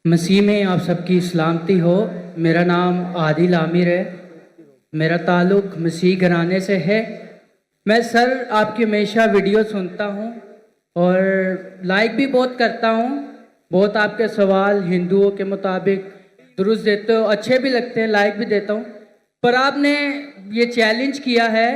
मसीह में आप सबकी सलामती हो। मेरा नाम आदिल आमिर है। मेरा ताल्लुक़ मसीह घराने से है। मैं सर आपकी हमेशा वीडियो सुनता हूँ और लाइक भी बहुत करता हूँ। बहुत आपके सवाल हिंदुओं के मुताबिक दुरुस्त देते हो, अच्छे भी लगते हैं, लाइक भी देता हूँ। पर आपने ये चैलेंज किया है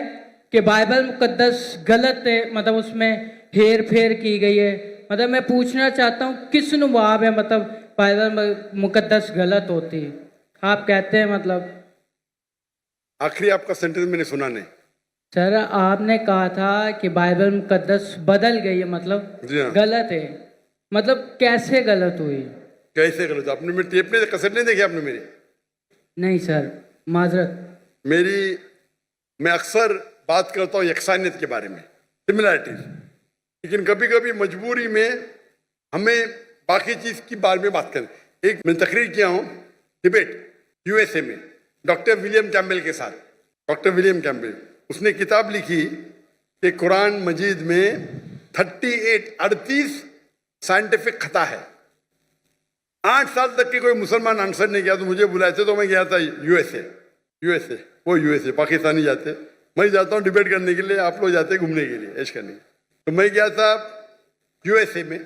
कि बाइबल मुकद्दस गलत है, मतलब उसमें हेर फेर की गई है। मतलब मैं पूछना चाहता हूँ किस नुवाब है, मतलब बाइबल मुकद्दस गलत होती है आप कहते हैं, मतलब आखिरी आपका सेंटेंस मैंने सुना नहीं। सर आपने कहा था कि बाइबल मुकद्दस बदल गई है, मतलब जी हाँ। गलत है। मतलब कैसे गलत हुई? कैसे गलत? आपने मेरी टेप नहीं, कैसेट नहीं देखी आपने मेरी? नहीं सर, माजरत। मैं अक्सर बात करता हूँ यकसानियत के बारे में, सिमिलैरिटीज, लेकिन कभी कभी मजबूरी में हमें बाकी चीज की बारे में बात करें। एक मैं तकरीर किया हूँ डिबेट यूएसए में डॉक्टर विलियम कैम्बेल के साथ। डॉक्टर विलियम कैम्बेल, उसने किताब लिखी कि कुरान मजीद में 38 साइंटिफिक खता है। 8 साल तक के कोई मुसलमान आंसर नहीं किया, तो मुझे बुलाए थे, तो मैं गया था यूएसए वो यूएसए, पाकिस्तानी जाते, मैं जाता हूँ डिबेट करने के लिए, आप लोग जाते घूमने के लिए, ऐश करने। तो मैं गया था यूएसए में,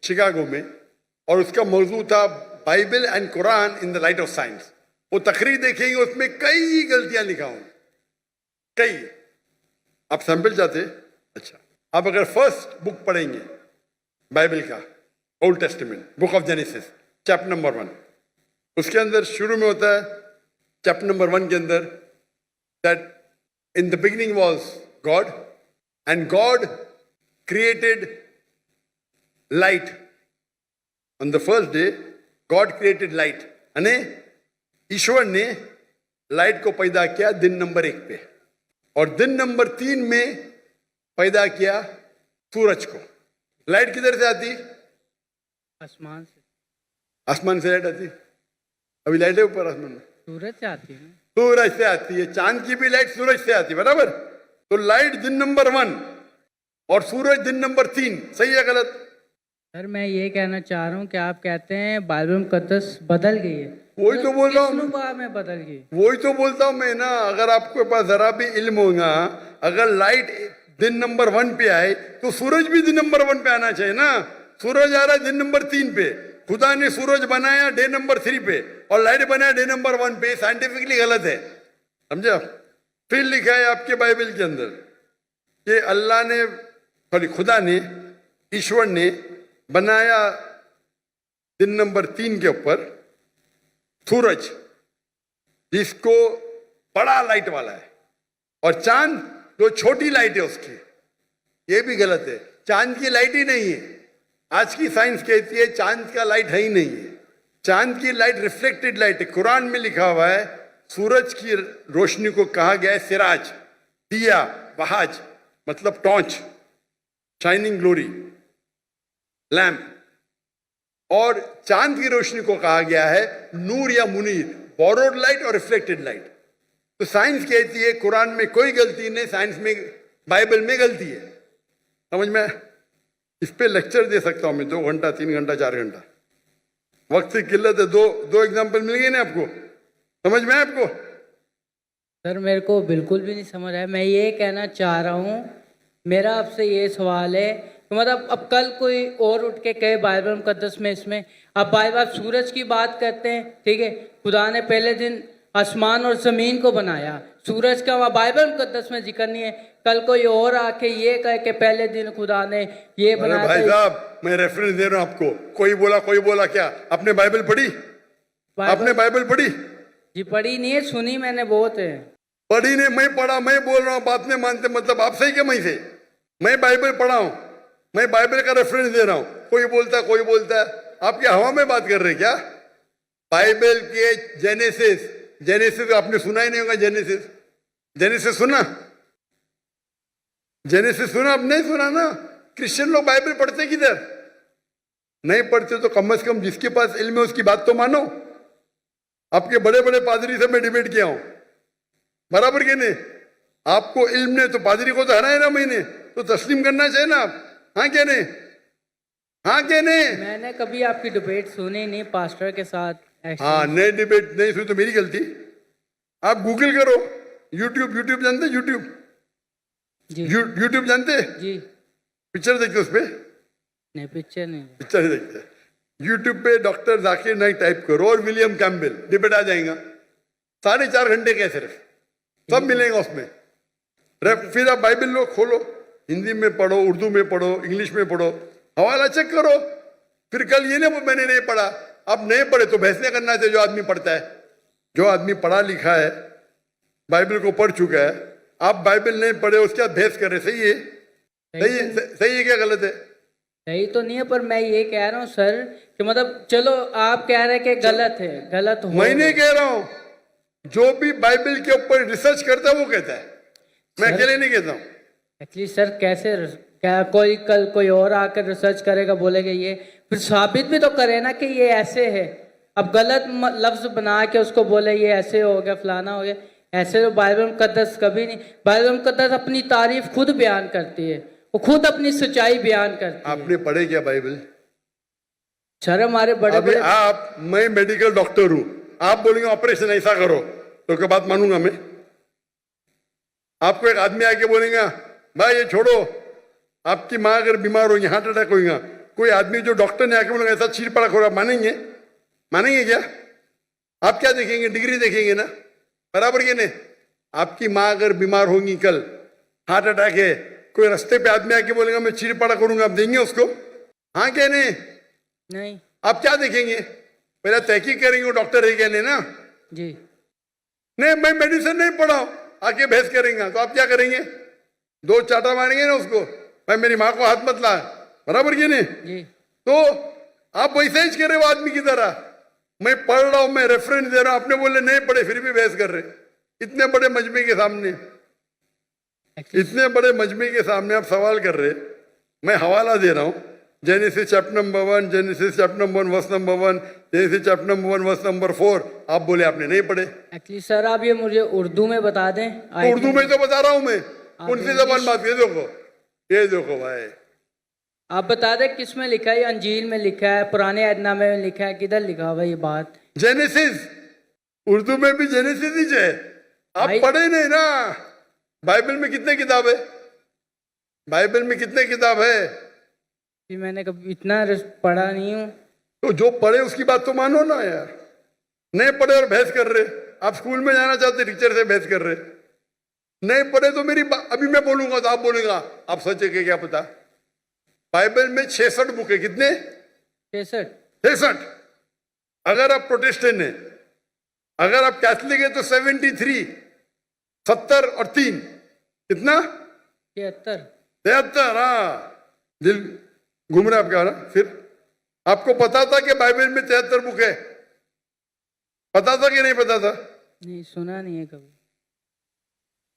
शिकागो में, और उसका मौजू था Bible and Quran in the light of science. वो तकरीर देखेंगे, उसमें कई गलतियां लिखा हूं, कई। आप सैंपल चाहते? अच्छा, आप अगर फर्स्ट बुक पढ़ेंगे बाइबल का, old testament, book of genesis, chapter number 1, उसके अंदर शुरू में होता है, चैप्टर नंबर 1 के अंदर, that in the beginning was God and God created light on the first day. God created light, यानी ईश्वर ने लाइट को पैदा किया दिन नंबर 1 पे, और दिन नंबर 3 में पैदा किया सूरज को। लाइट किधर से आती? आसमान से। आसमान से लाइट आती? अभी लाइट है ऊपर आसमान में? सूरज से आती है। सूरज से आती है। चांद की भी लाइट सूरज से आती है, बराबर? तो लाइट दिन नंबर 1 और सूरज दिन नंबर 3, सही है गलत? सर मैं ये कहना चाह रहा हूँ कि आप कहते हैं बाइबल मुकद्दस बदल गई है। वही तो बोल रहा हूँ, में बदल गई। वही तो बोलता हूँ मैं ना। अगर आपके पास जरा भी इल्म होगा, अगर लाइट दिन नंबर 1 पे आए तो सूरज भी दिन नंबर 1 पे आना चाहिए ना। सूरज आ रहा है दिन नंबर 3 पे, खुदा ने सूरज बनाया डे नंबर 3 पे और लाइट बनाया डे नंबर 1 पे। साइंटिफिकली गलत है, समझे आप? फिर लिखा है आपके बाइबल के अंदर कि अल्लाह ने, सॉरी, खुदा ने, ईश्वर ने बनाया दिन नंबर 3 के ऊपर सूरज, जिसको बड़ा लाइट वाला है, और चांद जो छोटी लाइट है उसकी। ये भी गलत है, चांद की लाइट ही नहीं है। आज की साइंस कहती है चांद का लाइट है ही नहीं है। चांद की लाइट रिफ्लेक्टेड लाइट है। कुरान में लिखा हुआ है सूरज की रोशनी को कहा गया है सिराज, दिया, वहाज, मतलब टॉर्च, शाइनिंग ग्लोरी, लैम्प। और चांद की रोशनी को कहा गया है नूर या मुनीर, बोरोड लाइट और रिफ्लेक्टेड लाइट। तो साइंस कहती है कुरान में कोई गलती नहीं, साइंस में, बाइबल में गलती है। समझ में? इस पे लेक्चर दे सकता हूं मैं 2 घंटा, 3 घंटा, 4 घंटा। वक्त की किल्लत है। दो एग्जाम्पल मिल गए ना आपको? समझ में आपको? सर मेरे को बिल्कुल भी नहीं समझ आया। मैं ये कहना चाह रहा हूँ, मेरा आपसे ये सवाल है, तो मतलब अब कल कोई और उठ के कहे बाइबल मुकद्दस में, इसमें अब बाइबल सूरज की बात करते हैं, ठीक है, खुदा ने पहले दिन आसमान और जमीन को बनाया, सूरज का वहाँ बाइबल मुकद्दस में जिक्र नहीं है। कल कोई और आके ये कहे कि पहले दिन खुदा ने ये बनाया। भाई साहब, मैं रेफरेंस दे रहा हूं आपको। कोई बोला क्या? आपने बाइबल पढ़ी? आपने बाइबल पढ़ी? जी पढ़ी नहीं है, सुनी मैंने बहुत है। पढ़ी नहीं, मैं पढ़ा, मैं बोल रहा हूँ, बात नहीं मानते, मतलब आप सही क्या मैं से? मैं बाइबल पढ़ा हूं, मैं बाइबल का रेफरेंस दे रहा हूं। कोई बोलता है, आप क्या हवा में बात कर रहे क्या? बाइबल के जेनेसिस आपने सुना ही नहीं होगा। जेनेसिस सुना? जेनेसिस सुना? आप नहीं सुना ना। क्रिश्चियन लोग बाइबल पढ़ते किधर? नहीं पढ़ते तो कम से कम जिसके पास इल्म है उसकी बात तो मानो। आपके बड़े बड़े पादरी से मैं डिबेट किया हूं, बराबर के नहीं? आपको इल्म नहीं तो पादरी को तो हराए ना मैंने, तो तस्लीम करना चाहिए ना आप। हाँ क्या नहीं? हाँ क्या नहीं? मैंने कभी आपकी डिबेट सुनी नहीं पास्टर के साथ हाँ, नई डिबेट नहीं सुनी तो मेरी गलती। आप गूगल करो, यूट्यूब जानते? यूट्यूब जी यूट्यूब जानते? जी पिक्चर देखते उस पे? नहीं, पिक्चर नहीं। पिक्चर नहीं देखते। यूट्यूब पे डॉक्टर जाकिर नाइक टाइप करो और विलियम कैम्पबेल, डिबेट आ जाएगा। 4.5 घंटे के सिर्फ, सब मिलेगा उसमें। फिर आप बाइबल लो, खोलो, हिंदी में पढ़ो, उर्दू में पढ़ो, इंग्लिश में पढ़ो, हवाला चेक करो। फिर कल ये ना मैंने नहीं पढ़ा, अब नहीं पढ़े तो बहस नहीं करना चाहिए। जो आदमी पढ़ता है, जो आदमी पढ़ा लिखा है, बाइबल को पढ़ चुका है, आप बाइबल नहीं पढ़े उसके बाद बहस कर रहे, सही है? सही है क्या गलत है? सही तो नहीं है, पर मैं ये कह रहा हूँ सर कि मतलब चलो आप कह रहे हैं कि गलत है, गलत हो। मैं नहीं कह रहा हूँ, जो भी बाइबल के ऊपर रिसर्च करता है वो कहता है, मैं अकेले नहीं कहता हूँ। एक्चुअली सर कैसे, क्या कोई कल कोई और आकर रिसर्च करेगा, बोलेगा ये, फिर साबित भी तो करे ना कि ये ऐसे है। अब गलत लफ्ज बना के उसको बोले ये ऐसे हो गया, फलाना हो गया, ऐसे तो बाइबल मुकद्दस कभी नहीं। बाइबल मुकद्दस अपनी तारीफ खुद बयान करती है, वो खुद अपनी सच्चाई बयान करती है। आपने पढ़े क्या बाइबल? सर हमारे बड़े अभी बड़े आप, मैं मेडिकल डॉक्टर हूं, आप बोलेंगे ऑपरेशन ऐसा करो तो क्या बात मानूंगा मैं? आपको एक आदमी आके बोलेगा भाई ये छोड़ो, आपकी माँ अगर बीमार होगी, हार्ट अटैक होगा, कोई आदमी जो डॉक्टर ने आके बोलेगा ऐसा चीर पड़ा खोरा, मानेंगे? मानेंगे क्या? आप क्या देखेंगे? डिग्री देखेंगे ना, बराबर ये नहीं। आपकी माँ अगर बीमार होगी कल, हार्ट अटैक है, कोई रास्ते पे आदमी आके बोलेगा मैं चीर पड़ा करूंगा, आप देंगे उसको? हाँ क्या नहीं? नहीं आप क्या देखेंगे? पहले तहकीक करेंगे वो डॉक्टर है क्या नहीं ना? जी नहीं मैं मेडिसिन नहीं पढ़ा हूं, आके बहस करेंगे तो आप क्या करेंगे? 2 चाटा मारेंगे ना उसको, भाई मेरी माँ को हाथ मत ला, बराबर ये नहीं? जी तो आप वैसे ही करे वो आदमी की तरह, मैं पढ़ रहा हूं, मैं रेफरेंस दे रहा हूं, आपने बोले नहीं पढ़े फिर भी बहस कर रहे। इतने बड़े मजमे के सामने, इतने बड़े मजमे के सामने आप सवाल कर रहे, मैं हवाला दे रहा हूं, Genesis chapter number 1, Genesis chapter number 1 verse number 1, Genesis chapter number 1 verse number 4, आप बोले आपने नहीं पढ़े। एक्चुअली सर आप ये मुझे उर्दू में बता दें। तो उर्दू में तो बता रहा हूं मैं, कौन सी जबान बात? ये देखो भाई, आप बता दें किस में लिखा है? अंजील में लिखा है, पुराने अहदनामे में लिखा है, किधर लिखा हुआ ये बात? जेनेसिस, उर्दू में भी जेनेसिस ही है। आप पढ़े नहीं ना? बाइबल में कितने किताब है? बाइबल में कितने किताब है? जी मैंने कभी इतना पढ़ा नहीं हूँ। तो जो पढ़े उसकी बात तो मानो ना यार। नहीं पढ़े और बहस कर रहे, आप स्कूल में जाना चाहते टीचर से बहस कर रहे, नहीं पढ़े तो मेरी अभी मैं बोलूंगा तो आप बोलेगा आप सच है क्या पता? बाइबल में 66 बुक है, कितने? 66। अगर आप प्रोटेस्टेंट है, अगर आप कैथलिक है तो 73, 70 और 3 कितना? 73। हाँ, दिल घूम रहा आपका ना। फिर आपको पता था कि बाइबल में 73 बुक है? पता था कि नहीं पता था? नहीं, सुना नहीं है कभी।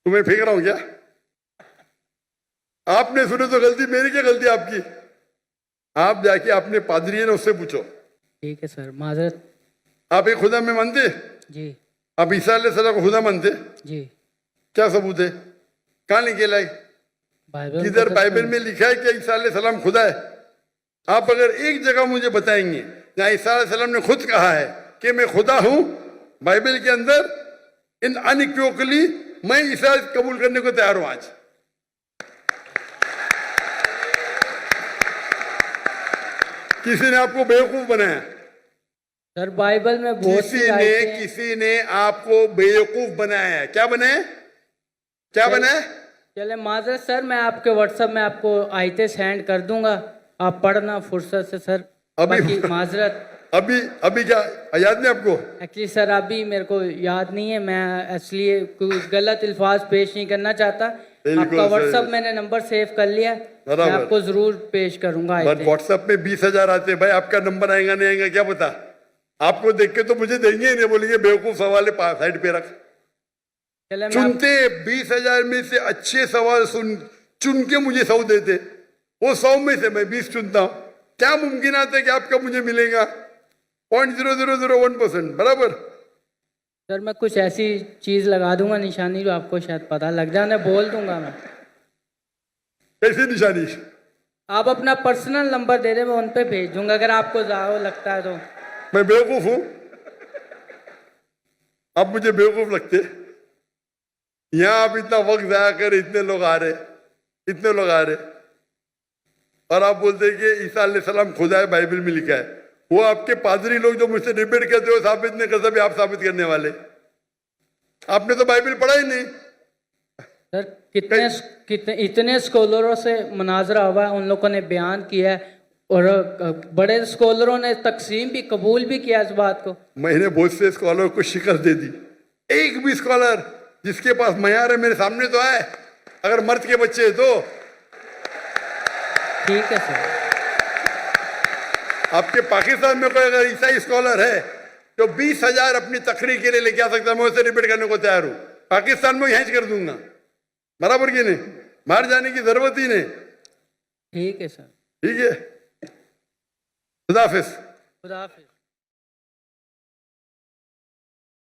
तुम्हें फेंक रहा हूं क्या? आपने सुने तो गलती मेरी, क्या गलती आपकी? आप जाके अपने पादरी है ना उससे पूछो। ठीक है सर, माजरत। आप एक खुदा में मानते? जी। आप ईसा अलैहिस्सलाम को खुदा मानते? जी। क्या सबूत है? कहाँ लिखे लाई? बाइबल किधर बाइबल में लिखा है कि ईसा अलैहिस्सलाम खुदा है? आप अगर एक जगह मुझे बताएंगे जहाँ ईसा अलैहिस्सलाम ने खुद कहा है कि मैं खुदा हूं, बाइबल के अंदर इन अनइक्विवोकली मैं ईसा कबूल करने को तैयार हूं आज। किसी ने आपको बेवकूफ बनाया? सर बाइबल में बहुत किसी ने आपको बेवकूफ बनाया है। क्या बनाया? क्या बनाया? चले माजरत सर, मैं आपके व्हाट्सएप में आपको आयतें सेंड कर दूंगा, आप पढ़ना फुर्सत से सर। अभी माजरत अभी क्या याद नहीं आपको? एक्चुअली सर अभी मेरे को याद नहीं है, मैं इसलिए कुछ गलत अल्फाज पेश नहीं करना चाहता। आपका व्हाट्सएप मैंने नंबर सेव कर लिया, मैं आपको जरूर पेश करूंगा। व्हाट्सएप में 20,000 आते भाई, आपका नंबर आएगा नहीं आएगा क्या पता? आपको देख के तो मुझे देंगे ही नहीं, बोलेंगे बेवकूफ सवाल है, साइड पे रख। चुनते 20,000 में से अच्छे सवाल चुन के मुझे 100 देते, वो 100 में से मैं 20 चुनता हूं। क्या मुमकिन आता है कि आपका मुझे मिलेगा 0.0001%? बराबर। सर मैं कुछ ऐसी चीज लगा दूंगा निशानी जो आपको शायद पता लग जाए, बोल दूंगा मैं। कैसी निशानी? आप अपना पर्सनल नंबर दे दें, मैं उन पे भेज दूंगा अगर आपको ज़्यादा लगता है तो। मैं बेवकूफ हूं? आप मुझे बेवकूफ लगते? यहां आप इतना वक्त जाया कर, इतने लोग आ रहे, इतने लोग आ रहे, और आप बोलते हैं कि ईसा अलैहिस्सलाम खुदा है, बाइबल में लिखा है। वो आपके पादरी लोग जो मुझसे डिबेट करते हो, साबित नहीं कर सकते, आप साबित करने वाले। आपने तो बाइबल पढ़ा ही नहीं। सर कितने इतने स्कॉलरों से मुनाजरा हुआ है, उन लोगों ने बयान किया है, और बड़े स्कॉलरों ने तकसीम भी कबूल भी किया इस बात को। मैंने बहुत से स्कॉलर को शिकस्त दे दी, एक भी स्कॉलर जिसके पास मयार है मेरे सामने तो आए, अगर मर्द के बच्चे हैं तो। ठीक है सर। आपके पाकिस्तान में कोई अगर ईसाई स्कॉलर है जो 20,000 अपनी तकरीर के लिए लेके आ सकता है, मैं उससे डिबेट करने को तैयार हूं। पाकिस्तान में हैंच कर दूंगा, बराबर की नहीं, बाहर जाने की जरूरत ही नहीं। ठीक है सर। ठीक है, खुदा हाफिज। खुदा हाफिज।